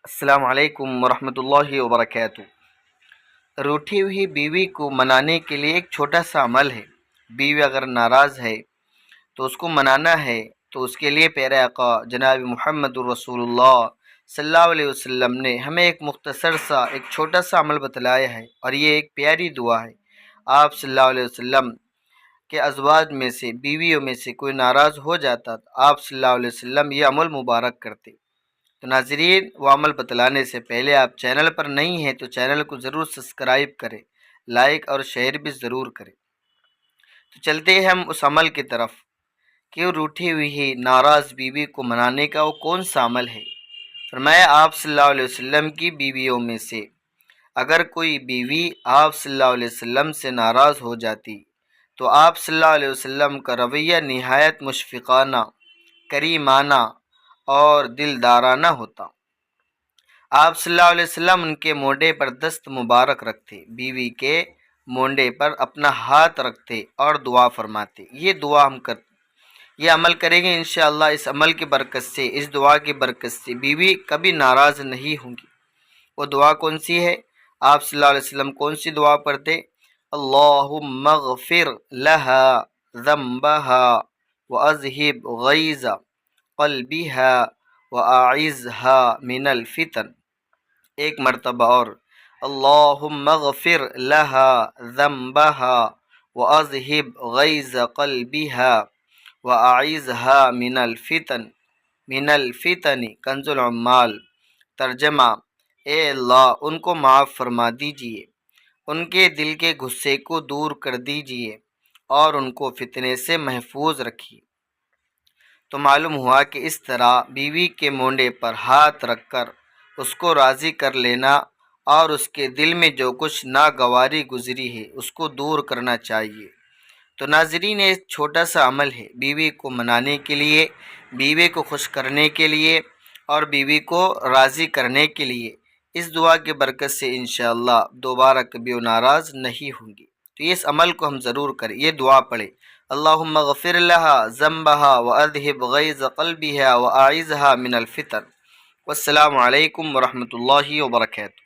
السلام علیکم ورحمۃ اللہ وبرکاتہ۔ روٹھی ہوئی بیوی کو منانے کے لیے ایک چھوٹا سا عمل ہے۔ بیوی اگر ناراض ہے تو اس کو منانا ہے، تو اس کے لیے پیارے آقا جناب محمد الرسول اللہ صلی اللہ علیہ وسلم نے ہمیں ایک مختصر سا ایک چھوٹا سا عمل بتلایا ہے، اور یہ ایک پیاری دعا ہے۔ آپ صلی اللہ علیہ وسلم کے ازواج میں سے، بیویوں میں سے کوئی ناراض ہو جاتا تو آپ صلی اللہ علیہ وسلم یہ عمل مبارک کرتے۔ تو ناظرین، وہ عمل بتلانے سے پہلے آپ چینل پر نہیں ہیں تو چینل کو ضرور سبسکرائب کریں، لائک اور شیئر بھی ضرور کریں۔ تو چلتے ہیں ہم اس عمل کی طرف کہ روٹھی ہوئی ناراض بیوی کو منانے کا وہ کون سا عمل ہے۔ فرمایا آپ صلی اللہ علیہ وسلم کی بیویوں میں سے اگر کوئی بیوی آپ صلی اللہ علیہ وسلم سے ناراض ہو جاتی تو آپ صلی اللہ علیہ وسلم کا رویہ نہایت مشفقانہ، کریمانہ اور دلدارانہ ہوتا۔ آپ صلی اللہ علیہ وسلم ان کے مونڈے پر دست مبارک رکھتے، بیوی کے مونڈے پر اپنا ہاتھ رکھتے اور دعا فرماتے۔ یہ دعا یہ عمل کریں گے انشاءاللہ۔ اس عمل کی برکت سے، اس دعا کی برکت سے بیوی کبھی ناراض نہیں ہوں گی۔ وہ دعا کون سی ہے؟ آپ صلی اللہ علیہ وسلم کون سی دعا پڑھتے؟ اللہم اغفر لہا ذنبہا واذہب غیظ قلبہا واعذہا من الفتن۔ ایک مرتبہ اور، اللہم اغفر لہا ذنبہا واذہب غیظ قلبہا واعذہا من الفتن۔ من الفتن کنز العمال۔ ترجمہ: اے اللہ، ان کو معاف فرما دیجئے، ان کے دل کے غصے کو دور کر دیجئے اور ان کو فتنے سے محفوظ رکھیے۔ تو معلوم ہوا کہ اس طرح بیوی کے مونڈے پر ہاتھ رکھ کر اس کو راضی کر لینا اور اس کے دل میں جو کچھ ناگواری گزری ہے اس کو دور کرنا چاہیے۔ تو ناظرین، ایک چھوٹا سا عمل ہے بیوی کو منانے کے لیے، بیوی کو خوش کرنے کے لیے اور بیوی کو راضی کرنے کے لیے۔ اس دعا کی برکت سے انشاءاللہ دوبارہ کبھی وہ ناراض نہیں ہوں گی۔ تو اس عمل کو ہم ضرور کریں، یہ دعا پڑھیں، اللہم اغفر لہا ذنبہا واذہب غیظ قلبہا واعذہا من الفتن۔ والسلام علیکم ورحمۃ اللہ وبرکاتہ۔